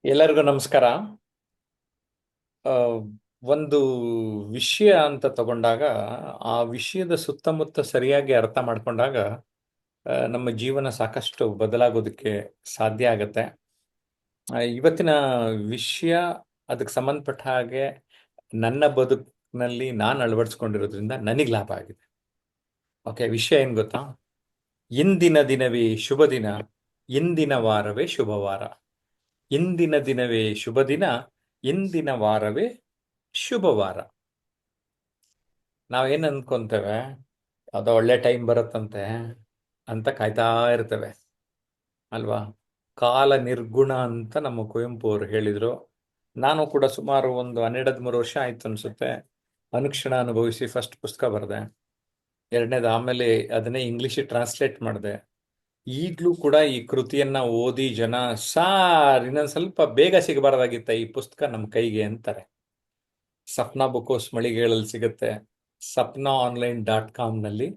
ಎಲ್ಲರಿಗೂ ನಮಸ್ಕಾರ. ಆ, ಒಂದು ವಿಷಯ ಅಂತ ತಗೊಂಡಾಗ ಆ ವಿಷಯದ ಸುತ್ತಮುತ್ತ ಸರಿಯಾಗಿ ಅರ್ಥ ಮಾಡ್ಕೊಂಡಾಗ ನಮ್ಮ ಜೀವನ ಸಾಕಷ್ಟು ಬದಲಾಗೋದಕ್ಕೆ ಸಾಧ್ಯ ಆಗತ್ತೆ. ಇವತ್ತಿನ ವಿಷಯ ಅದಕ್ಕೆ ಸಂಬಂಧಪಟ್ಟ ಹಾಗೆ ನನ್ನ ಬದುಕಿನಲ್ಲಿ ನಾನು ಅಳವಡಿಸ್ಕೊಂಡಿರೋದ್ರಿಂದ ನನಗೆ ಲಾಭ ಆಗಿದೆ. ಓಕೆ, ವಿಷಯ ಏನ್ ಗೊತ್ತಾ? ಇಂದಿನ ದಿನವೇ ಶುಭ ದಿನ, ಇಂದಿನ ವಾರವೇ ಶುಭವಾರ. ಇಂದಿನ ದಿನವೇ ಶುಭ ದಿನ, ಇಂದಿನ ವಾರವೇ ಶುಭವಾರ. ನಾವೇನ್ ಅನ್ಕೊಂತೇವೆ, ಯಾವುದೋ ಒಳ್ಳೆ ಟೈಮ್ ಬರುತ್ತಂತೆ ಅಂತ ಕಾಯ್ತಾ ಇರ್ತೇವೆ ಅಲ್ವಾ? ಕಾಲ ನಿರ್ಗುಣ ಅಂತ ನಮ್ಮ ಕುವೆಂಪು ಅವರು ಹೇಳಿದ್ರು. ನಾನು ಕೂಡ ಸುಮಾರು ಒಂದು 12-13 ವರ್ಷ ಆಯ್ತು ಅನ್ಸುತ್ತೆ ಅನುಕ್ಷಣ ಅನುಭವಿಸಿ ಫಸ್ಟ್ ಪುಸ್ತಕ ಬರೆದೆ. ಎರಡನೇದು ಆಮೇಲೆ ಅದನ್ನೇ ಇಂಗ್ಲಿಷ್ ಟ್ರಾನ್ಸ್ಲೇಟ್ ಮಾಡಿದೆ. ಈಗಲೂ ಕೂಡ ಈ ಕೃತಿಯನ್ನ ಓದಿ ಜನ ಸಾರ್ ಇನ್ನೊಂದು ಸ್ವಲ್ಪ ಬೇಗ ಸಿಗಬಾರ್ದಾಗಿತ್ತ ಈ ಪುಸ್ತಕ ನಮ್ಮ ಕೈಗೆ ಅಂತಾರೆ. ಸಪ್ನಾ ಬುಕೋಸ್ ಮಳಿಗೆಗಳಲ್ಲಿ ಸಿಗುತ್ತೆ. sapnaonline.com ನಲ್ಲಿ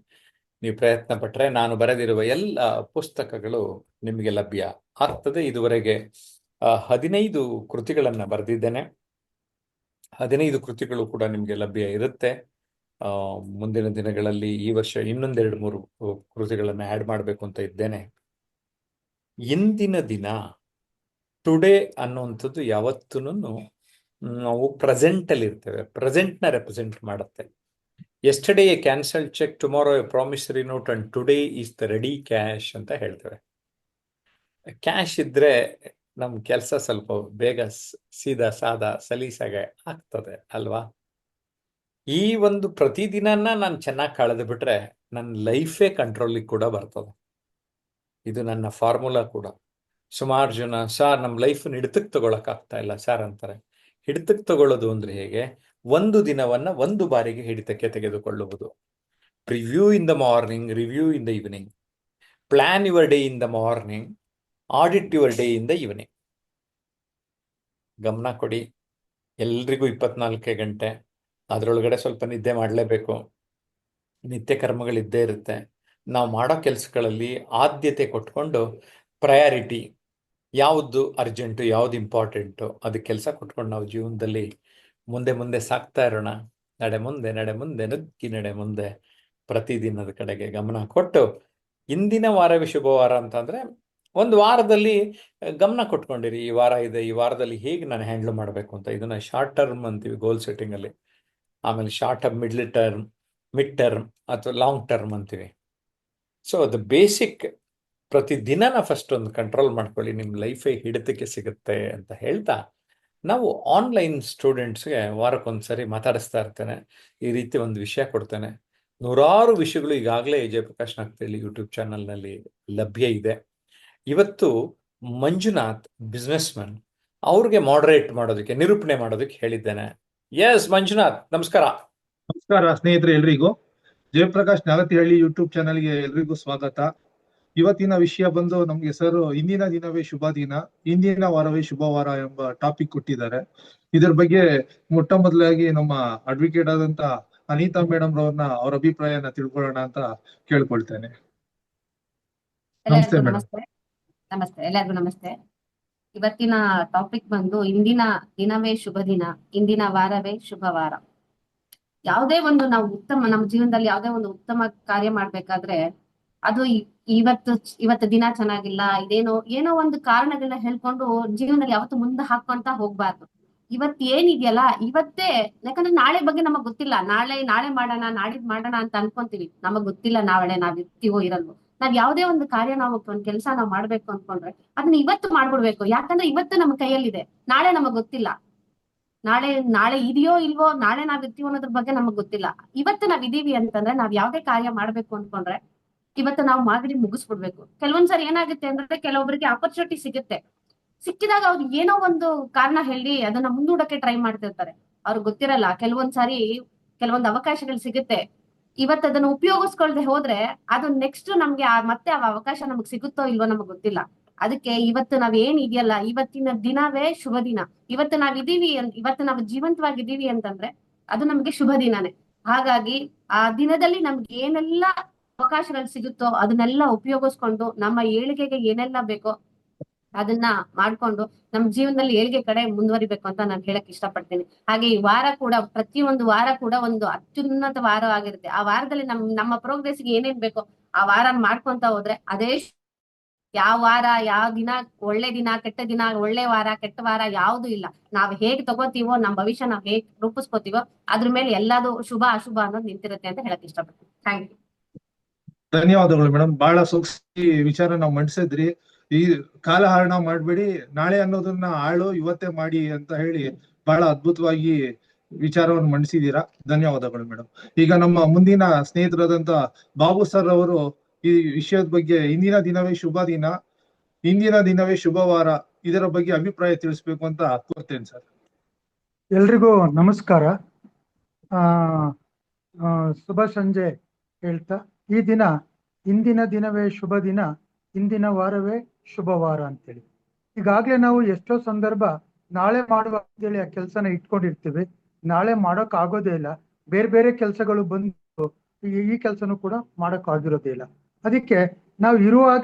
ನೀವು ಪ್ರಯತ್ನ ಪಟ್ಟರೆ ನಾನು ಬರೆದಿರುವ ಎಲ್ಲ ಪುಸ್ತಕಗಳು ನಿಮಗೆ ಲಭ್ಯ ಆಗ್ತದೆ. ಇದುವರೆಗೆ 15 ಕೃತಿಗಳನ್ನು ಬರೆದಿದ್ದೇನೆ. 15 ಕೃತಿಗಳು ಕೂಡ ನಿಮಗೆ ಲಭ್ಯ ಇರುತ್ತೆ. ಮುಂದಿನ ದಿನಗಳಲ್ಲಿ ಈ ವರ್ಷ ಇನ್ನೊಂದು 2-3 ಕೃತಿಗಳನ್ನು ಆ್ಯಡ್ ಮಾಡಬೇಕು ಅಂತ ಇದ್ದೇನೆ. ಇಂದಿನ ದಿನ, ಟುಡೇ ಅನ್ನುವಂಥದ್ದು ಯಾವತ್ತೂ ನಾವು ಪ್ರೆಸೆಂಟಲ್ಲಿ ಇರ್ತೇವೆ. ಪ್ರೆಸೆಂಟ್ನ ರೆಪ್ರೆಸೆಂಟ್ ಮಾಡುತ್ತೆ. Yesterday a cancel cheque, tomorrow a promissory note and today is the ready cash ಅಂತ ಹೇಳ್ತೇವೆ. ಕ್ಯಾಶ್ ಇದ್ರೆ ನಮ್ಮ ಕೆಲಸ ಸ್ವಲ್ಪ ಬೇಗ ಸೀದಾ ಸಾದಾ ಸಲೀಸಾಗೆ ಆಗ್ತದೆ ಅಲ್ವಾ? ಈ ಒಂದು ಪ್ರತಿದಿನನ ನಾನು ಚೆನ್ನಾಗಿ ಕಳೆದು ಬಿಟ್ರೆ ನನ್ನ ಲೈಫೇ ಕಂಟ್ರೋಲಿಗೆ ಕೂಡ ಬರ್ತದೆ. ಇದು ನನ್ನ ಫಾರ್ಮುಲಾ ಕೂಡ. ಸುಮಾರು ಜನ ಸಾರ್ ನಮ್ಮ ಲೈಫನ್ನು ಹಿಡಿತಕ್ಕೆ ತಗೊಳಕ್ಕಾಗ್ತಾ ಇಲ್ಲ ಸಾರ್ ಅಂತಾರೆ. ಹಿಡಿತಕ್ಕೆ ತಗೊಳ್ಳೋದು ಅಂದ್ರೆ ಹೇಗೆ? ಒಂದು ದಿನವನ್ನ ಒಂದು ಬಾರಿಗೆ ಹಿಡಿತಕ್ಕೆ ತೆಗೆದುಕೊಳ್ಳುವುದು. Review in the morning, review in the evening, plan your day in the morning, audit your day in the evening. ಗಮನ ಕೊಡಿ, ಎಲ್ರಿಗೂ 24 ಗಂಟೆ, ಅದರೊಳಗಡೆ ಸ್ವಲ್ಪ ನಿದ್ದೆ ಮಾಡಲೇಬೇಕು. ನಿತ್ಯ ಕರ್ಮಗಳಿದ್ದೇ ಇರುತ್ತೆ. ನಾವು ಮಾಡೋ ಕೆಲಸಗಳಲ್ಲಿ ಆದ್ಯತೆ ಕೊಟ್ಕೊಂಡು ಪ್ರಯಾರಿಟಿ ಯಾವುದು ಅರ್ಜೆಂಟು, ಯಾವುದು ಇಂಪಾರ್ಟೆಂಟು, ಅದಕ್ಕೆ ಕೆಲಸ ಕೊಟ್ಕೊಂಡು ನಾವು ಜೀವನದಲ್ಲಿ ಮುಂದೆ ಮುಂದೆ ಸಾಕ್ತಾ ಇರೋಣ. ನಡೆ ಮುಂದೆ, ನಡೆ ಮುಂದೆ, ನುಗ್ಗಿ ನಡೆ ಮುಂದೆ, ಪ್ರತಿದಿನದ ಕಡೆಗೆ ಗಮನ ಕೊಟ್ಟು. ಇಂದಿನ ವಾರವೇ ಶುಭವಾರ ಅಂತಂದ್ರೆ ಒಂದು ವಾರದಲ್ಲಿ ಗಮನ ಕೊಟ್ಕೊಂಡಿರಿ. ಈ ವಾರ ಇದೆ, ಈ ವಾರದಲ್ಲಿ ಹೇಗೆ ನಾನು ಹ್ಯಾಂಡಲ್ ಮಾಡಬೇಕು ಅಂತ. ಇದನ್ನ ಶಾರ್ಟ್ ಟರ್ಮ್ ಅಂತೀವಿ ಗೋಲ್ ಸೆಟ್ಟಿಂಗ್ ಅಲ್ಲಿ. ಆಮೇಲೆ ಶಾರ್ಟ್ ಟರ್ಮ್, ಮಿಡ್ ಟರ್ಮ್ ಅಥವಾ ಲಾಂಗ್ ಟರ್ಮ್ ಅಂತೀವಿ. ಸೊ ಅದು ಬೇಸಿಕ್. ಪ್ರತಿದಿನ ಫಸ್ಟ್ ಒಂದು ಕಂಟ್ರೋಲ್ ಮಾಡ್ಕೊಳ್ಳಿ, ನಿಮ್ಮ ಲೈಫೇ ಹಿಡಿತಕ್ಕೆ ಸಿಗುತ್ತೆ ಅಂತ ಹೇಳ್ತಾ, ನಾವು ಆನ್ಲೈನ್ ಸ್ಟೂಡೆಂಟ್ಸ್ಗೆ ವಾರಕ್ಕೊಂದ್ಸರಿ ಮಾತಾಡಿಸ್ತಾ ಇರ್ತೇನೆ. ಈ ರೀತಿ ಒಂದು ವಿಷಯ ಕೊಡ್ತೇನೆ. ನೂರಾರು ವಿಷಯಗಳು ಈಗಾಗಲೇ ಜಯಪ್ರಕಾಶ್ ನಾಗ್ತಿಹಳ್ಳಿ ಯೂಟ್ಯೂಬ್ ಚಾನಲ್ನಲ್ಲಿ ಲಭ್ಯ ಇದೆ. ಇವತ್ತು ಮಂಜುನಾಥ್ ಬಿಸ್ನೆಸ್ ಮ್ಯಾನ್, ಅವ್ರಿಗೆ ಮಾಡರೇಟ್ ಮಾಡೋದಕ್ಕೆ, ನಿರೂಪಣೆ ಮಾಡೋದಕ್ಕೆ ಹೇಳಿದ್ದೇನೆ. ಎಸ್ ಮಂಜುನಾಥ್, ನಮಸ್ಕಾರ. ನಮಸ್ಕಾರ ಸ್ನೇಹಿತರೆ ಎಲ್ರಿಗೂ. ಜಯಪ್ರಕಾಶ್ ನಾಗತಿಹಳ್ಳಿ ಯೂಟ್ಯೂಬ್ ಚಾನಲ್ಗೆ ಎಲ್ರಿಗೂ ಸ್ವಾಗತ. ಇವತ್ತಿನ ವಿಷಯ ಬಂದು ನಮ್ಗೆ ಸರ್ ಇಂದಿನ ದಿನವೇ ಶುಭ ದಿನ, ಇಂದಿನ ವಾರವೇ ಶುಭವಾರ ಎಂಬ ಟಾಪಿಕ್ ಕೊಟ್ಟಿದ್ದಾರೆ. ಇದರ ಬಗ್ಗೆ ಮೊಟ್ಟ ಮೊದಲಾಗಿ ನಮ್ಮ ಅಡ್ವೊಕೇಟ್ ಆದಂತ ಅನಿತಾ ಮೇಡಮ್ ರವ್ರನ್ನ ಅವ್ರ ಅಭಿಪ್ರಾಯನ ತಿಳ್ಕೊಳ್ಳೋಣ ಅಂತ ಕೇಳ್ಕೊಳ್ತೇನೆ. ನಮಸ್ತೆ ಎಲ್ಲರಿಗೂ ಮೇಡಮ್. ನಮಸ್ತೆ. ನಮಸ್ತೆ, ಎಲ್ಲರಿಗೂ ನಮಸ್ತೆ. ಇವತ್ತಿನ ಟಾಪಿಕ್ ಬಂದು ಇಂದಿನ ದಿನವೇ ಶುಭ ದಿನ, ಇಂದಿನ ವಾರವೇ ಶುಭವಾರ. ಯಾವುದೇ ಒಂದು ನಾವು ನಮ್ಮ ಜೀವನದಲ್ಲಿ ಯಾವುದೇ ಒಂದು ಉತ್ತಮ ಕಾರ್ಯ ಮಾಡ್ಬೇಕಾದ್ರೆ ಅದು ಇವತ್ತು ದಿನ ಚೆನ್ನಾಗಿಲ್ಲ, ಏನೋ ಒಂದು ಕಾರಣಗಳನ್ನ ಹೇಳ್ಕೊಂಡು ಜೀವನದಲ್ಲಿ ಯಾವತ್ತು ಮುಂದೆ ಹಾಕೊಂತ ಹೋಗ್ಬಾರ್ದು. ಏನಿದೆಯಲ್ಲ ಇವತ್ತೇ, ಯಾಕಂದ್ರೆ ನಾಳೆ ಬಗ್ಗೆ ನಮಗ್ ಗೊತ್ತಿಲ್ಲ. ನಾಳೆ ಮಾಡೋಣ, ನಾಡಿದ್ ಮಾಡೋಣ ಅಂತ ಅನ್ಕೊಂತೀವಿ. ನಮಗ್ ಗೊತ್ತಿಲ್ಲ ನಾಳೆ ನಾವ್ ಇರ್ತೀವೋ ಇರಲ್ವೋ. ನಾವ್ ಯಾವುದೇ ಒಂದು ಕಾರ್ಯ, ನಾವು ಒಂದ್ ಕೆಲಸ ನಾವ್ ಮಾಡ್ಬೇಕು ಅನ್ಕೊಂಡ್ರೆ ಅದನ್ನ ಇವತ್ತು ಮಾಡ್ಬಿಡ್ಬೇಕು. ಯಾಕಂದ್ರೆ ಇವತ್ತು ನಮ್ಮ ಕೈಯಲ್ಲಿದೆ, ನಾಳೆ ನಮಗ್ ಗೊತ್ತಿಲ್ಲ. ನಾಳೆ ಇದೆಯೋ ಇಲ್ವೋ, ನಾಳೆ ನಾವ್ ಇರ್ತೀವೋ ಅನ್ನೋದ್ರ ಬಗ್ಗೆ ನಮಗ್ ಗೊತ್ತಿಲ್ಲ. ಇವತ್ತು ನಾವ್ ಇದೀವಿ ಅಂತಂದ್ರೆ ನಾವ್ ಯಾವ್ದೇ ಕಾರ್ಯ ಮಾಡ್ಬೇಕು ಅನ್ಕೊಂಡ್ರೆ ಇವತ್ತು ನಾವು ಮಾಡಿ ಮುಗಿಸ್ಬಿಡ್ಬೇಕು. ಕೆಲವೊಂದ್ಸರಿ ಏನಾಗುತ್ತೆ ಅಂದ್ರೆ ಕೆಲವೊಬ್ಬರಿಗೆ ಆಪರ್ಚುನಿಟಿ ಸಿಕ್ಕಿದಾಗ ಅವ್ರು ಏನೋ ಒಂದು ಕಾರಣ ಹೇಳಿ ಅದನ್ನ ಮುಂದೂಡಕ್ಕೆ ಟ್ರೈ ಮಾಡ್ತಿರ್ತಾರೆ. ಅವ್ರಿಗೆ ಗೊತ್ತಿರಲ್ಲ ಕೆಲವೊಂದು ಅವಕಾಶಗಳು ಸಿಗುತ್ತೆ. ಇವತ್ತು ಅದನ್ನ ಉಪಯೋಗಿಸ್ಕೊಳ್ದೆ ಹೋದ್ರೆ ಅದು ನೆಕ್ಸ್ಟ್ ನಮ್ಗೆ ಮತ್ತೆ ಆ ಅವಕಾಶ ನಮಗ್ ಸಿಗುತ್ತೋ ಇಲ್ವೋ ನಮಗ್ ಗೊತ್ತಿಲ್ಲ. ಅದಕ್ಕೆ ಇವತ್ತು ನಾವ್ ಏನ್ ಇದೆಯಲ್ಲ, ಇವತ್ತಿನ ದಿನವೇ ಶುಭ ದಿನ. ಇವತ್ತು ನಾವು ಜೀವಂತವಾಗಿದ್ದೀವಿ ಅಂತಂದ್ರೆ ಅದು ನಮ್ಗೆ ಶುಭ ದಿನನೇ. ಹಾಗಾಗಿ ಆ ದಿನದಲ್ಲಿ ನಮ್ಗೆ ಏನೆಲ್ಲ ಅವಕಾಶಗಳು ಸಿಗುತ್ತೋ ಅದನ್ನೆಲ್ಲ ಉಪಯೋಗಿಸ್ಕೊಂಡು ನಮ್ಮ ಏಳಿಗೆಗೆ ಏನೆಲ್ಲ ಬೇಕೋ ಅದನ್ನ ಮಾಡ್ಕೊಂಡು ನಮ್ ಜೀವನದಲ್ಲಿ ಏಳ್ಗೆ ಕಡೆ ಮುಂದುವರಿಬೇಕು ಅಂತ ನಾನು ಹೇಳಕ್ ಇಷ್ಟಪಡ್ತೀನಿ. ಹಾಗೆ ಈ ವಾರ ಕೂಡ ಪ್ರತಿಯೊಂದು ವಾರ ಕೂಡ ಒಂದು ಅತ್ಯುನ್ನತ ವಾರ ಆಗಿರುತ್ತೆ. ಆ ವಾರದಲ್ಲಿ ನಮ್ಮ ಪ್ರೋಗ್ರೆಸ್ಗೆ ಏನೇನ್ ಬೇಕೋ ಆ ವಾರ ಮಾಡ್ಕೊಂತ ಹೋದ್ರೆ ಅದೇ ಯಾವ ವಾರ ಯಾವ ದಿನ ಒಳ್ಳೆ ದಿನ ಕೆಟ್ಟ ದಿನ, ಒಳ್ಳೆ ವಾರ ಕೆಟ್ಟ ವಾರ ಯಾವ್ದು ಇಲ್ಲ. ನಾವ್ ಹೇಗ್ ತಗೋತೀವೋ ನಮ್ ಭವಿಷ್ಯ ನಾವ್ ಹೇಗ್ ರೂಪಿಸ್ಕೋತೀವೋ ಅದ್ರ ಮೇಲೆ ಎಲ್ಲಾದು ಶುಭ ಅಶುಭ ಅನ್ನೋದು ನಿಂತಿರುತ್ತೆ ಅಂತ ಹೇಳಕ್ ಇಷ್ಟಪಡ್ತೀನಿ. Thank you. ಧನ್ಯವಾದಗಳು ಮೇಡಮ್. ಬಹಳ ಸೊಗಸಿ ವಿಚಾರ ನಾವು ಮಂಡಿಸಿದ್ರಿ. ಈ ಕಾಲಹರಣ ಮಾಡ್ಬೇಡಿ, ನಾಳೆ ಅನ್ನೋದನ್ನ ಆಳು ಇವತ್ತೇ ಮಾಡಿ ಅಂತ ಹೇಳಿ ಬಹಳ ಅದ್ಭುತವಾಗಿ ವಿಚಾರವನ್ನು ಮಂಡಿಸಿದೀರಾ. ಧನ್ಯವಾದಗಳು ಮೇಡಮ್. ಈಗ ನಮ್ಮ ಮುಂದಿನ ಸ್ನೇಹಿತರಾದಂತ ಬಾಬು ಸರ್ ಅವರು ಈ ವಿಷಯದ ಬಗ್ಗೆ ಇಂದಿನ ದಿನವೇ ಶುಭ ದಿನ, ಇಂದಿನ ದಿನವೇ ಶುಭವಾರ ಇದರ ಬಗ್ಗೆ ಅಭಿಪ್ರಾಯ ತಿಳಿಸ್ಬೇಕು ಅಂತ ಕೋರ್ತೇನೆ ಸರ್. ಎಲ್ರಿಗೂ ನಮಸ್ಕಾರ. ಶುಭ ಸಂಜೆ ಹೇಳ್ತಾ, ಈ ದಿನ ಇಂದಿನ ದಿನವೇ ಶುಭ ದಿನ, ಇಂದಿನ ವಾರವೇ ಶುಭವಾರ ಅಂತೇಳಿ ಈಗಾಗ್ಲೇ ನಾವು ಎಷ್ಟೋ ಸಂದರ್ಭ ನಾಳೆ ಮಾಡುವ ಅಂತೇಳಿ ಆ ಕೆಲಸನ ಇಟ್ಕೊಂಡಿರ್ತೀವಿ. ನಾಳೆ ಮಾಡೋಕ್ ಆಗೋದೇ ಇಲ್ಲ, ಬೇರೆ ಬೇರೆ ಕೆಲಸಗಳು ಬಂದು ಈ ಕೆಲಸನೂ ಕೂಡ ಮಾಡೋಕ್ ಆಗಿರೋದೇ ಇಲ್ಲ. ಅದಕ್ಕೆ ನಾವು ಇರುವಾಗ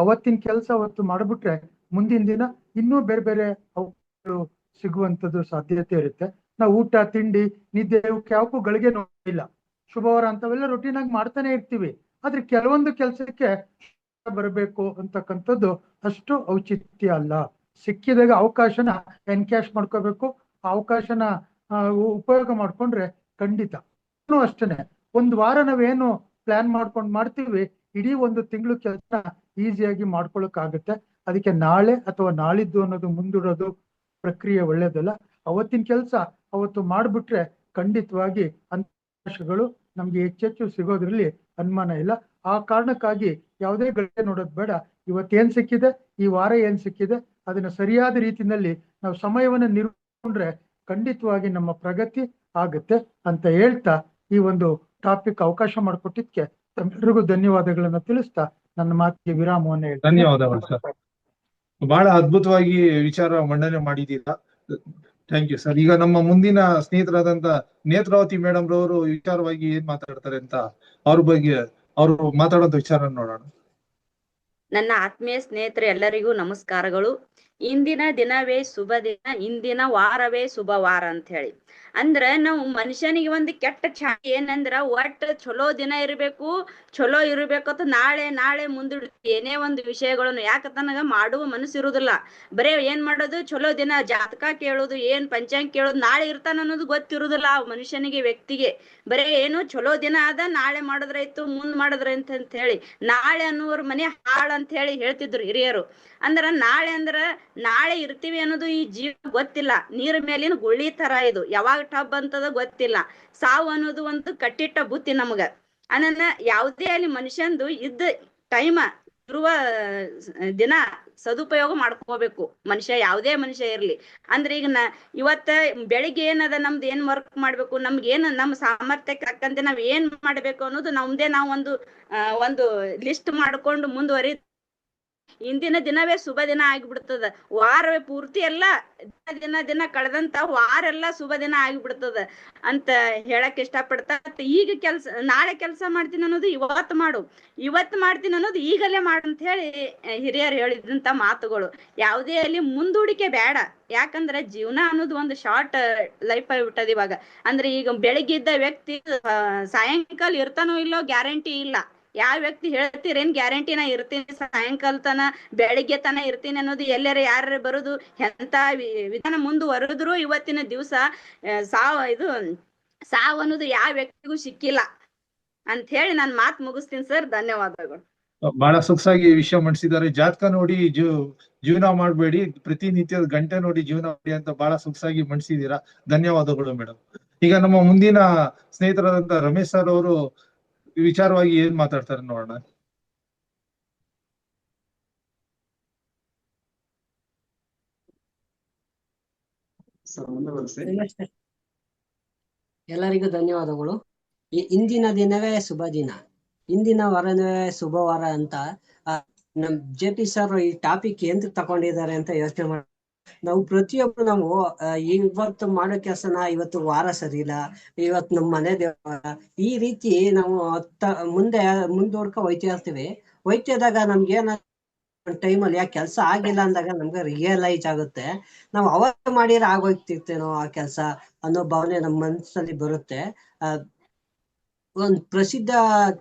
ಅವತ್ತಿನ ಕೆಲಸ ಅವತ್ತು ಮಾಡ್ಬಿಟ್ರೆ ಮುಂದಿನ ದಿನ ಇನ್ನೂ ಬೇರೆ ಬೇರೆ ಅವಕಾಶಗಳು ಸಿಗುವಂತದ್ದು ಸಾಧ್ಯತೆ ಇರುತ್ತೆ. ನಾವು ಊಟ ತಿಂಡಿ ನಿದ್ದೆ ಯಾವಕ್ಕೂ ಗಳಿಗೆ ನೋಡಿಲ್ಲ. ಶುಭವಾರ ಅಂತವೆಲ್ಲ ರೊಟೀನ್ ಆಗಿ ಮಾಡ್ತಾನೆ ಇರ್ತೀವಿ. ಆದ್ರೆ ಕೆಲವೊಂದು ಕೆಲಸಕ್ಕೆ ಬರಬೇಕು ಅಂತಕ್ಕಂಥದ್ದು ಅಷ್ಟು ಔಚಿತ್ಯ ಅಲ್ಲ. ಸಿಕ್ಕಿದಾಗ ಅವಕಾಶನ ಎನ್ಕ್ಯಾಶ್ ಮಾಡ್ಕೋಬೇಕು. ಆ ಅವಕಾಶನ ಉಪಯೋಗ ಮಾಡ್ಕೊಂಡ್ರೆ ಖಂಡಿತ ಅಷ್ಟೇನೆ. ಒಂದು ವಾರ ನಾವೇನು ಪ್ಲಾನ್ ಮಾಡ್ಕೊಂಡು ಮಾಡ್ತೀವಿ, ಇಡೀ ಒಂದು ತಿಂಗಳು ಕೆಲಸ ಈಸಿಯಾಗಿ ಮಾಡ್ಕೊಳಕ್ ಆಗುತ್ತೆ. ಅದಕ್ಕೆ ನಾಳೆ ಅಥವಾ ನಾಳಿದ್ದು ಅನ್ನೋದು ಮುಂದೂಡೋದು ಪ್ರಕ್ರಿಯೆ ಒಳ್ಳೇದಲ್ಲ. ಅವತ್ತಿನ ಕೆಲಸ ಅವತ್ತು ಮಾಡ್ಬಿಟ್ರೆ ಖಂಡಿತವಾಗಿ ಅವಕಾಶಗಳು ನಮ್ಗೆ ಹೆಚ್ಚೆಚ್ಚು ಸಿಗೋದ್ರಲ್ಲಿ ಅನುಮಾನ ಇಲ್ಲ. ಆ ಕಾರಣಕ್ಕಾಗಿ ಯಾವುದೇ ಗಳಿಗೆ ನೋಡೋದು ಬೇಡ. ಇವತ್ತೇನ್ ಸಿಕ್ಕಿದೆ, ಈ ವಾರ ಏನ್ ಸಿಕ್ಕಿದೆ, ಅದನ್ನ ಸರಿಯಾದ ರೀತಿಯಲ್ಲಿ ನಾವು ಸಮಯವನ್ನ ನಿರ್ವಹಿಸ್ಕೊಂಡ್ರೆ ಖಂಡಿತವಾಗಿ ನಮ್ಮ ಪ್ರಗತಿ ಆಗುತ್ತೆ ಅಂತ ಹೇಳ್ತಾ ಈ ಒಂದು ಟಾಪಿಕ್ ಅವಕಾಶ ಮಾಡಿಕೊಟ್ಟಿದ್ಕೆ ತಮ್ಮೆಲ್ಲರಿಗೂ ಧನ್ಯವಾದಗಳನ್ನ ತಿಳಿಸ್ತಾ ನನ್ನ ಮಾತಿಗೆ ವಿರಾಮವನ್ನ ಹೇಳ್ತೀನಿ. ಧನ್ಯವಾದಗಳು ಸರ್. ಬಹಳ ಅದ್ಭುತವಾಗಿ ವಿಚಾರ ಮಂಡನೆ ಮಾಡಿದ್ದೀರಾ. Thank you sir. ಈಗ ನಮ್ಮ ಮುಂದಿನ ಸ್ನೇಹಿತರಾದಂತ ನೇತ್ರಾವತಿ ಮೇಡಮ್ ರವರು ವಿಚಾರವಾಗಿ ಏನ್ ಮಾತಾಡ್ತಾರೆ ಅಂತ ಅವ್ರ ಬಗ್ಗೆ ಅವರು ಮಾತಾಡೋಂತ ವಿಚಾರ ನೋಡೋಣ. ನನ್ನ ಆತ್ಮೀಯ ಸ್ನೇಹಿತರೆ ಎಲ್ಲರಿಗೂ ನಮಸ್ಕಾರಗಳು. ಇಂದಿನ ದಿನವೇ ಶುಭ ದಿನ, ಇಂದಿನ ವಾರವೇ ಶುಭ ವಾರ ಅಂತ ಹೇಳಿ ಅಂದ್ರ ನಾವು ಮನುಷ್ಯನಿಗೆ ಒಂದು ಕೆಟ್ಟ ಛಾಯ ಏನಂದ್ರ ಒಟ್ಟ ಚಲೋ ದಿನ ಇರ್ಬೇಕು, ಚಲೋ ಇರ್ಬೇಕಂತ ನಾಳೆ ನಾಳೆ ಮುಂದೂಡ ಏನೇ ಒಂದು ವಿಷಯಗಳನ್ನು ಯಾಕತನಗ ಮಾಡುವ ಮನಸ್ಸು ಇರುದಿಲ್ಲ. ಬರೇ ಏನ್ ಮಾಡೋದು, ಚಲೋ ದಿನ ಜಾತಕ ಕೇಳೋದು, ಏನ್ ಪಂಚಾಂಗ ಕೇಳೋದು, ನಾಳೆ ಇರ್ತಾನ ಅನ್ನೋದು ಗೊತ್ತಿರುದಿಲ್ಲ ಆ ಮನುಷ್ಯನಿಗೆ, ವ್ಯಕ್ತಿಗೆ. ಬರೇ ಏನು ಚಲೋ ದಿನ ಆದ ನಾಳೆ ಮಾಡಿದ್ರಾಯ್ತು ಮುಂದ್ ಮಾಡಿದ್ರಾಯ್ತು ಅಂತ ಹೇಳಿ ನಾಳೆ ಅನ್ನೋರ್ ಮನೆ ಹಾಳ್ ಅಂತ ಹೇಳಿ ಹೇಳ್ತಿದ್ರು ಹಿರಿಯರು. ಅಂದ್ರ ನಾಳೆ ಅಂದ್ರ ನಾಳೆ ಇರ್ತೀವಿ ಅನ್ನೋದು ಈ ಜೀವ ಗೊತ್ತಿಲ್ಲ. ನೀರ್ ಮೇಲಿನ ಗುಳ್ಳಿ ತರ ಇದು, ಯಾವಾಗ ಟಬ್ ಅಂತದ ಗೊತ್ತಿಲ್ಲ. ಸಾವು ಅನ್ನೋದು ಒಂದು ಕಟ್ಟಿಟ್ಟ ಬುತ್ತಿ ನಮಗ. ಅದನ್ನ ಯಾವುದೇ ಅಲ್ಲಿ ಮನುಷ್ಯಂದು ಇದ್ದ ಟೈಮ ಇರುವ ದಿನ ಸದುಪಯೋಗ ಮಾಡ್ಕೋಬೇಕು ಮನುಷ್ಯ, ಯಾವುದೇ ಮನುಷ್ಯ ಇರ್ಲಿ. ಅಂದ್ರೆ ಈಗ ಇವತ್ತ ಬೆಳಿಗ್ಗೆ ಏನದ ನಮ್ದು ಏನ್ ವರ್ಕ್ ಮಾಡ್ಬೇಕು, ನಮ್ಗೆ ಏನ್ ನಮ್ಮ ಸಾಮರ್ಥ್ಯಕ್ಕೆ ತಕ್ಕಂತೆ ನಾವ್ ಏನ್ ಮಾಡ್ಬೇಕು ಅನ್ನೋದು ನಮ್ದೇ ನಾವು ಒಂದು ಲಿಸ್ಟ್ ಮಾಡ್ಕೊಂಡು ಮುಂದುವರಿ ಇಂದಿನ ದಿನವೇ ಶುಭ ದಿನ ಆಗಿಬಿಡ್ತದ. ವಾರವೇ ಪೂರ್ತಿ ಎಲ್ಲ ದಿನ ಕಳೆದಂತ ವಾರ ಎಲ್ಲ ಶುಭ ದಿನ ಆಗಿಬಿಡ್ತದ ಅಂತ ಹೇಳಕ್ ಇಷ್ಟಪಡ್ತಾ, ಈಗ ನಾಳೆ ಕೆಲಸ ಮಾಡ್ತೀನಿ ಅನ್ನೋದು ಇವತ್ತು ಮಾಡು, ಇವತ್ತು ಮಾಡ್ತೀನಿ ಅನ್ನೋದು ಈಗಲೇ ಮಾಡು ಅಂತ ಹೇಳಿ ಹಿರಿಯರು ಹೇಳಿದಂತ ಮಾತುಗಳು. ಯಾವುದೇ ಅಲ್ಲಿ ಮುಂದೂಡಿಕೆ ಬೇಡ. ಯಾಕಂದ್ರೆ ಜೀವನ ಅನ್ನೋದು ಒಂದು ಶಾರ್ಟ್ ಲೈಫ್ ಆಗಿಬಿಟ್ಟದ ಇವಾಗ. ಅಂದ್ರೆ ಈಗ ಬೆಳಿಗ್ಗೆ ಇದ್ದ ವ್ಯಕ್ತಿ ಸಾಯಂಕಾಲ ಇರ್ತಾನೋ ಇಲ್ಲೋ ಗ್ಯಾರಂಟಿ ಇಲ್ಲ. ಯಾವ ವ್ಯಕ್ತಿ ಹೇಳ್ತೀರೇನ್ ಗ್ಯಾರಂಟಿ ನಾ ಇರ್ತೀನಿ ಸಾಯಂಕಾಲ ತನ ಬೆಳಿಗ್ಗೆ ತನ ಇರ್ತೀನಿ ಅನ್ನೋದು ಎಲ್ಲರ ಯಾರ ಬರುದು ಎಂತ ವಿಧಾನ ಮುಂದುವರೆದ್ರು ಇವತ್ತಿನ ದಿವಸ ಸಾವು ಅನ್ನೋದು ಯಾವ ವ್ಯಕ್ತಿಗೂ ಸಿಕ್ಕಿಲ್ಲ ಅಂತ ಹೇಳಿ ನಾನು ಮಾತು ಮುಗಿಸ್ತೀನಿ ಸರ್. ಧನ್ಯವಾದಗಳು. ಬಹಳ ಸೊಗಸಾಗಿ ವಿಷಯ ಮಂಡಿಸಿದ್ದಾರೆ. ಜಾತಕ ನೋಡಿ ಜೀವನ ಮಾಡ್ಬೇಡಿ, ಪ್ರತಿನಿತ್ಯದ ಗಂಟೆ ನೋಡಿ ಜೀವನ ಮಾಡಿ ಅಂತ ಬಹಳ ಸೊಗಸಾಗಿ ಮಂಡಿಸಿದೀರಾ. ಧನ್ಯವಾದಗಳು ಮೇಡಮ್. ಈಗ ನಮ್ಮ ಮುಂದಿನ ಸ್ನೇಹಿತರಾದಂತ ರಮೇಶ್ ಸರ್ ಅವರು ವಿಚಾರವಾಗಿ ಏನ್ ಮಾತಾಡ್ತಾರೆ ನೋಡೋಣ. ಎಲ್ಲರಿಗೂ ಧನ್ಯವಾದಗಳು. ಇಂದಿನ ದಿನವೇ ಶುಭ ದಿನ, ಇಂದಿನ ವಾರವೇ ಶುಭವಾರ ಅಂತ ನಮ್ JP ಸರ್ ಈ ಟಾಪಿಕ್ ಏನ್ ತಕೊಂಡಿದ್ದಾರೆ ಅಂತ ಯೋಚನೆ ಮಾಡಿ ನಾವು ಪ್ರತಿಯೊಬ್ರು ನಾವು ಇವತ್ತು ಮಾಡೋ ಕೆಲಸನ ಇವತ್ತು ವಾರ ಸರಿ ಇಲ್ಲ, ಇವತ್ತು ನಮ್ಮ ಮನೆ ದೇವರ ಈ ರೀತಿ ನಾವು ಮುಂದೋಡ್ಕ ಹೋಯ್ತಾ ಇರ್ತೀವಿ. ಹೋಯ್ತಿದಾಗ ನಮ್ಗೆ ಟೈಮಲ್ಲಿ ಆ ಕೆಲಸ ಆಗಿಲ್ಲ ಅಂದಾಗ ನಮ್ಗೆ ರಿಯಲೈಸ್ ಆಗುತ್ತೆ, ನಾವು ಅವಾಗ ಮಾಡಿದ್ರೆ ಆಗೋಗ್ತಿರ್ತೇನೋ ಆ ಕೆಲಸ ಅನ್ನೋ ಭಾವನೆ ನಮ್ಮ ಮನಸ್ಸಲ್ಲಿ ಬರುತ್ತೆ. ಒಂದು ಪ್ರಸಿದ್ಧ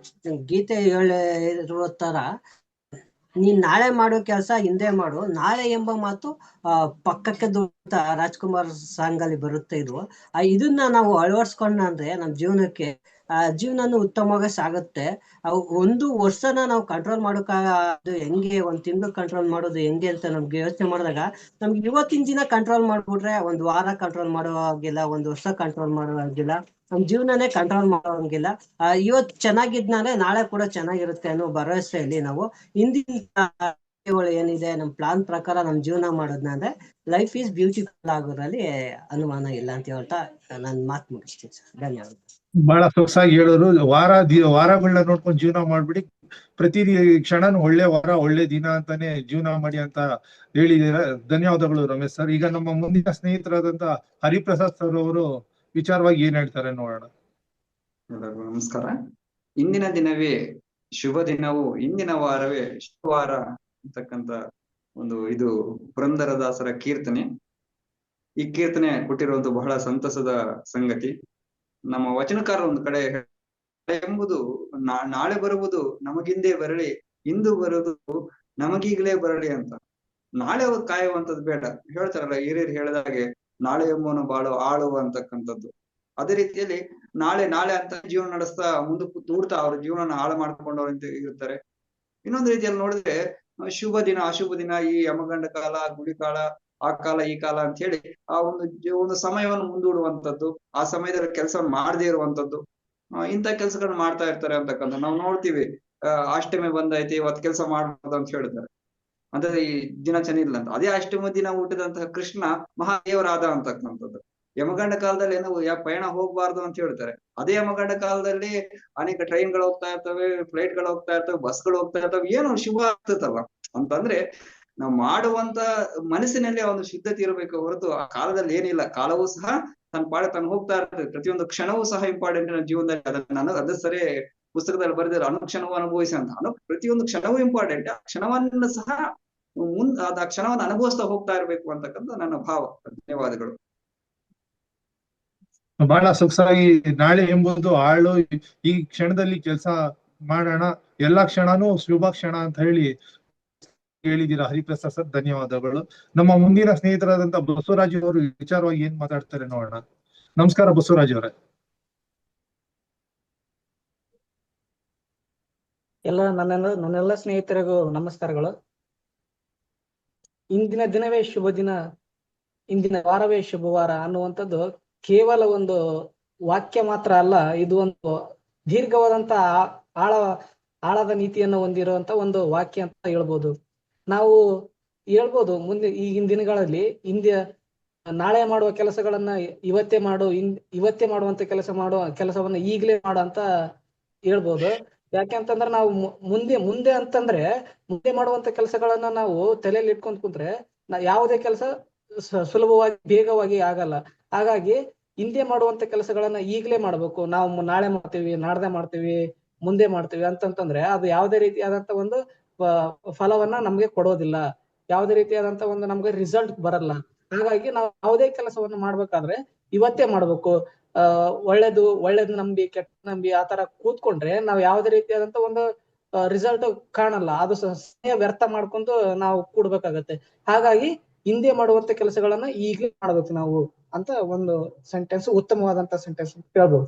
ಗೀತೆ ಹೇಳಿರುವ ತರ, ನೀನ್ ನಾಳೆ ಮಾಡೋ ಕೆಲಸ ಹಿಂದೆ ಮಾಡು, ನಾಳೆ ಎಂಬ ಮಾತು ಪಕ್ಕಕ್ಕೆ ದೂರ ರಾಜ್ಕುಮಾರ್ ಸಾಂಗ್ ಅಲ್ಲಿ ಬರುತ್ತೆ. ಇದನ್ನ ನಾವು ಅಳವಡಿಸ್ಕೊಂಡ್ರೆ ನಮ್ಮ ಜೀವನಕ್ಕೆ ಜೀವನನು ಉತ್ತಮವಾಗಿ ಸಾಗುತ್ತೆ. ಒಂದು ವರ್ಷನ ನಾವು ಕಂಟ್ರೋಲ್ ಮಾಡೋದು ಹೆಂಗೆ, ಒಂದ್ ತಿಂಗಳು ಕಂಟ್ರೋಲ್ ಮಾಡೋದು ಹೆಂಗೆ ಅಂತ ನಮ್ಗೆ ಯೋಚನೆ ಮಾಡಿದಾಗ, ನಮ್ಗೆ ಇವತ್ತಿನ ದಿನ ಕಂಟ್ರೋಲ್ ಮಾಡ್ಬಿಟ್ರೆ ಒಂದು ವಾರ ಕಂಟ್ರೋಲ್ ಮಾಡೋ ಹಾಗಿಲ್ಲ, ಒಂದು ವರ್ಷ ಕಂಟ್ರೋಲ್ ಮಾಡೋ ಹಾಗಿಲ್ಲ, ನಮ್ ಜೀವನನೇ ಕಂಟ್ರೋಲ್ ಮಾಡೋ ಹಂಗಿಲ್ಲ. ಇವತ್ತು ಚೆನ್ನಾಗಿದ್ನಾಲೆ ನಾಳೆ ಕೂಡ ಚೆನ್ನಾಗಿರುತ್ತೆ ಅನ್ನೋ ಭರವಸೆಯಲ್ಲಿ ನಾವು ಹಿಂದಿನ ಏನಿದೆ ನಮ್ ಪ್ಲಾನ್ ಪ್ರಕಾರ ನಮ್ ಜೀವನ ಮಾಡೋದ್ನಾದ್ರೆ ಲೈಫ್ ಈಸ್ ಬ್ಯೂಟಿಫುಲ್ ಆಗೋದ್ರಲ್ಲಿ ಅನುಮಾನ ಇಲ್ಲ ಅಂತ ಹೇಳ್ತಾ ನಾನು ಮಾತು ಮುಗಿಸ್ತೀನಿ ಸರ್. ಧನ್ಯವಾದ. ಬಹಳ ಸೊಗಸಾಗಿ ಹೇಳೋರು. ವಾರಗಳನ್ನ ನೋಡ್ಕೊಂಡು ಜೀವನ ಮಾಡ್ಬಿಡಿ, ಪ್ರತಿ ಕ್ಷಣನೂ ಒಳ್ಳೆ ವಾರ ಒಳ್ಳೆ ದಿನ ಅಂತಾನೆ ಜೀವನ ಮಾಡಿ ಅಂತ ಹೇಳಿದ್ದೀರಾ. ಧನ್ಯವಾದಗಳು ರಮೇಶ್ ಸರ್. ಈಗ ನಮ್ಮ ಮುಂದಿನ ಸ್ನೇಹಿತರಾದಂತ ಹರಿಪ್ರಸಾದ್ ಸರ್ ಅವರು ವಿಚಾರವಾಗಿ ಏನ್ ಹೇಳ್ತಾರೆ ನೋಡೋಣ. ಎಲ್ಲರಿಗೂ ನಮಸ್ಕಾರ. ಇಂದಿನ ದಿನವೇ ಶುಭ ದಿನವು, ಇಂದಿನ ವಾರವೇ ಶುಭವಾರ ಅಂತಕ್ಕಂತ ಇದು ಪುರಂದರದಾಸರ ಕೀರ್ತನೆ. ಈ ಕೀರ್ತನೆ ಕೊಟ್ಟಿರುವಂತ ಬಹಳ ಸಂತಸದ ಸಂಗತಿ. ನಮ್ಮ ವಚನಕಾರ ಒಂದು ಕಡೆ ಎಂಬುದು ನಾಳೆ ಬರುವುದು ನಮಗಿಂದೇ ಬರಲಿ, ಇಂದು ಬರುವುದು ನಮಗೀಗಲೇ ಬರಲಿ ಅಂತ. ನಾಳೆ ಕಾಯುವಂತದ್ದು ಬೇಡ, ಹೇಳ್ತಾರಲ್ಲ ಹಿರಿಯರು ಹೇಳಿದಾಗೆ, ನಾಳೆ ಎಂಬುವನು ಬಾಳು ಆಳುವ ಅಂತಕ್ಕಂಥದ್ದು. ಅದೇ ರೀತಿಯಲ್ಲಿ ನಾಳೆ ಅಂತ ಜೀವನ ನಡೆಸ್ತಾ ಮುಂದಕ್ಕೆ ದೂಡ್ತಾ ಅವ್ರ ಜೀವನ ಹಾಳು ಮಾಡ್ಕೊಂಡವ್ರು ಇರ್ತಾರೆ. ಇನ್ನೊಂದು ರೀತಿಯಲ್ಲಿ ನೋಡಿದ್ರೆ ಶುಭ ದಿನ ಅಶುಭ ದಿನ, ಈ ಯಮಗಂಡ ಕಾಲ, ಗುಡಿ ಕಾಲ, ಆ ಕಾಲ ಈ ಕಾಲ ಅಂತ ಹೇಳಿ ಆ ಒಂದು ಸಮಯವನ್ನು ಮುಂದೂಡುವಂಥದ್ದು, ಆ ಸಮಯದಲ್ಲಿ ಕೆಲಸವನ್ನು ಮಾಡದೇ ಇರುವಂತದ್ದು, ಇಂಥ ಕೆಲ್ಸಗಳನ್ನ ಮಾಡ್ತಾ ಇರ್ತಾರೆ ಅಂತಕ್ಕಂಥ ನಾವು ನೋಡ್ತೀವಿ. ಅಷ್ಟಮಿ ಬಂದೈತಿ, ಇವತ್ತು ಕೆಲಸ ಮಾಡ್ಬಾರ್ದು ಅಂತ ಹೇಳ್ತಾರೆ. ಅಂದ್ರೆ ಈ ದಿನ ಚೆನ್ನಾಗಿಲ್ಲ ಅಂತ. ಅದೇ ಅಷ್ಟಮ ದಿನ ಹುಟ್ಟಿದಂತಹ ಕೃಷ್ಣ ಮಹಾದೇವರಾದ ಅಂತಕ್ಕಂಥದ್ದು. ಯಮಗಂಡ ಕಾಲದಲ್ಲಿ ಏನು ಪಯಣ ಹೋಗ್ಬಾರ್ದು ಅಂತ ಹೇಳ್ತಾರೆ. ಅದೇ ಯಮಗಂಡ ಕಾಲದಲ್ಲಿ ಅನೇಕ ಟ್ರೈನ್ಗಳು ಹೋಗ್ತಾ ಇರ್ತವೆ, ಫ್ಲೈಟ್ಗಳು ಹೋಗ್ತಾ ಇರ್ತವೆ, ಬಸ್ಗಳು ಹೋಗ್ತಾ ಇರ್ತವೆ, ಏನೋ ಶುಭ ಆಗ್ತದಲ್ಲ ಅಂತಂದ್ರೆ ನಾವು ಮಾಡುವಂತ ಮನಸ್ಸಿನಲ್ಲಿ ಒಂದು ಶುದ್ಧತೆ ಇರಬೇಕು ಹೊರತು ಆ ಕಾಲದಲ್ಲಿ ಏನಿಲ್ಲ. ಕಾಲವೂ ಸಹ ತನ್ನ ಪಾಡ ತಾನು ಹೋಗ್ತಾ ಇರ್ತದೆ. ಪ್ರತಿಯೊಂದು ಕ್ಷಣವೂ ಸಹ ಇಂಪಾರ್ಟೆಂಟ್ ನನ್ನ ಜೀವನದಲ್ಲಿ. ಅದ ಸರಿ ಪುಸ್ತಕದಲ್ಲಿ ಬರೆದಿರೋ ಅನುಕ್ಷಣವು ಅನುಭವಿಸಿ ಅಂತ. ಪ್ರತಿಯೊಂದು ಕ್ಷಣವೂ ಇಂಪಾರ್ಟೆಂಟ್. ಆ ಕ್ಷಣವನ್ನು ಸಹ ಆ ಕ್ಷಣವನ್ನು ಅನುಭವಿಸ್ತಾ ಹೋಗ್ತಾ ಇರ್ಬೇಕು ಅಂತಕ್ಕಂಥ ನನ್ನ ಭಾವ. ಧನ್ಯವಾದಗಳು. ಬಹಳ ಸೊಗಸಾಗಿ ನಾಳೆ ಎಂಬುದು ಆಳು, ಈ ಕ್ಷಣದಲ್ಲಿ ಕೆಲಸ ಮಾಡೋಣ, ಎಲ್ಲಾ ಕ್ಷಣನೂ ಶುಭ ಕ್ಷಣ ಅಂತ ಹೇಳಿದ್ದೀರಾ ಹರಿಪ್ರಸಾದ್ ಸರ್. ಧನ್ಯವಾದಗಳು. ನಮ್ಮ ಮುಂದಿನ ಸ್ನೇಹಿತರಾದಂತ ಬಸವರಾಜ್ ಅವರು ವಿಚಾರವಾಗಿ ಏನ್ ಮಾತಾಡ್ತಾರೆ ನೋಡೋಣ. ನಮಸ್ಕಾರ ಬಸವರಾಜ್ ಅವರೇ. ನನ್ನೆಲ್ಲ ಸ್ನೇಹಿತರಿಗೂ ನಮಸ್ಕಾರಗಳು. ಇಂದಿನ ದಿನವೇ ಶುಭ ದಿನ, ಇಂದಿನ ವಾರವೇ ಶುಭವಾರ ಅನ್ನುವಂಥದ್ದು ಕೇವಲ ಒಂದು ವಾಕ್ಯ ಮಾತ್ರ ಅಲ್ಲ, ಇದು ಒಂದು ದೀರ್ಘವಾದಂತ ಆಳದ ನೀತಿಯನ್ನು ಹೊಂದಿರುವಂತ ಒಂದು ವಾಕ್ಯ ಅಂತ ಹೇಳ್ಬೋದು. ನಾವು ಹೇಳ್ಬೋದು ಮುಂದೆ ಈಗಿನ ದಿನಗಳಲ್ಲಿ ನಾಳೆ ಮಾಡುವ ಕೆಲಸಗಳನ್ನ ಇವತ್ತೇ ಮಾಡುವಂತ ಕೆಲಸವನ್ನ ಈಗಲೇ ಮಾಡು ಅಂತ ಹೇಳ್ಬೋದು. ಯಾಕೆಂತಂದ್ರೆ ನಾವು ಮುಂದೆ ಅಂತಂದ್ರೆ ಮುಂದೆ ಮಾಡುವಂತ ಕೆಲಸಗಳನ್ನ ನಾವು ತಲೆಯಲ್ಲಿ ಇಟ್ಕೊಂಡ್ ಕುಂತ್ರೆ ಯಾವುದೇ ಕೆಲಸ ಸುಲಭವಾಗಿ ಬೇಗವಾಗಿ ಆಗಲ್ಲ. ಹಾಗಾಗಿ ಹಿಂದೆ ಮಾಡುವಂತ ಕೆಲಸಗಳನ್ನ ಈಗಲೇ ಮಾಡ್ಬೇಕು. ನಾವು ನಾಳೆ ಮಾಡ್ತೀವಿ, ನಾಡ್ದೆ ಮಾಡ್ತೀವಿ, ಮುಂದೆ ಮಾಡ್ತೀವಿ ಅಂತಂತಂದ್ರೆ ಅದು ಯಾವುದೇ ರೀತಿಯಾದಂತ ಒಂದು ಫಲವನ್ನ ನಮ್ಗೆ ಕೊಡೋದಿಲ್ಲ, ಯಾವುದೇ ರೀತಿಯಾದಂತ ಒಂದು ನಮ್ಗೆ ರಿಸಲ್ಟ್ ಬರಲ್ಲ. ಹಾಗಾಗಿ ನಾವು ಯಾವುದೇ ಕೆಲಸವನ್ನ ಮಾಡ್ಬೇಕಾದ್ರೆ ಇವತ್ತೇ ಮಾಡ್ಬೇಕು. ಒಳ್ಳೇದು ನಂಬಿ ಕೆಟ್ಟ ನಂಬಿ ಆತರ ಕೂತ್ಕೊಂಡ್ರೆ ನಾವು ಯಾವುದೇ ರೀತಿಯಾದಂತ ಒಂದು ರಿಸಲ್ಟ್ ಕಾಣಲ್ಲ. ಅದು ಸಮಯ ವ್ಯರ್ಥ ಮಾಡ್ಕೊಂಡು ನಾವು ಕೂಡ್ಬೇಕಾಗತ್ತೆ. ಹಾಗಾಗಿ ಹಿಂದೆ ಮಾಡುವಂತ ಕೆಲಸಗಳನ್ನ ಈಗಲೇ ಮಾಡ್ಬೇಕು ನಾವು ಅಂತ ಒಂದು ಸೆಂಟೆನ್ಸ್, ಉತ್ತಮವಾದಂತ ಸೆಂಟೆನ್ಸ್ ಹೇಳ್ಬೋದು.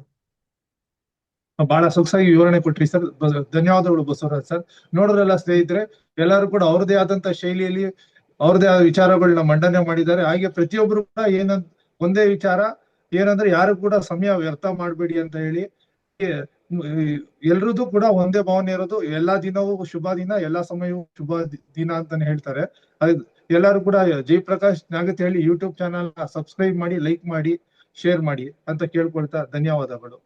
ಬಹಳ ಸೊಗಸಾಗಿ ವಿವರಣೆ ಕೊಟ್ರಿ ಸರ್. ಧನ್ಯವಾದಗಳು ಬಸವರಾಜ್ ಸರ್. ನೋಡ್ರಲ್ಲ ಸ್ನೇಹಿತರೆ, ಎಲ್ಲರೂ ಕೂಡ ಅವ್ರದೇ ಆದಂತ ಶೈಲಿಯಲ್ಲಿ ಅವ್ರದೇ ಆದ ವಿಚಾರಗಳನ್ನ ಮಂಡನೆ ಮಾಡಿದ್ದಾರೆ. ಹಾಗೆ ಪ್ರತಿಯೊಬ್ರು ಕೂಡ ಒಂದೇ ವಿಚಾರ ಏನಂದ್ರೆ, ಯಾರು ಕೂಡ ಸಮಯ ವ್ಯರ್ಥ ಮಾಡ್ಬೇಡಿ ಅಂತ ಹೇಳಿ. ಎಲ್ರದ್ದು ಕೂಡ ಒಂದೇ ಭಾವನೆ ಇರೋದು, ಎಲ್ಲಾ ದಿನವೂ ಶುಭ ದಿನ, ಎಲ್ಲಾ ಸಮಯವೂ ಶುಭ ದಿನ ಅಂತಾನೆ ಹೇಳ್ತಾರೆ. ಎಲ್ಲರೂ ಕೂಡ ಜಯಪ್ರಕಾಶ್ ನಾಗತಿ ಹಳ್ಳಿ ಯೂಟ್ಯೂಬ್ ಚಾನಲ್ ಸಬ್ಸ್ಕ್ರೈಬ್ ಮಾಡಿ, ಲೈಕ್ ಮಾಡಿ, ಶೇರ್ ಮಾಡಿ ಅಂತ ಕೇಳ್ಕೊಳ್ತಾ ಧನ್ಯವಾದಗಳು.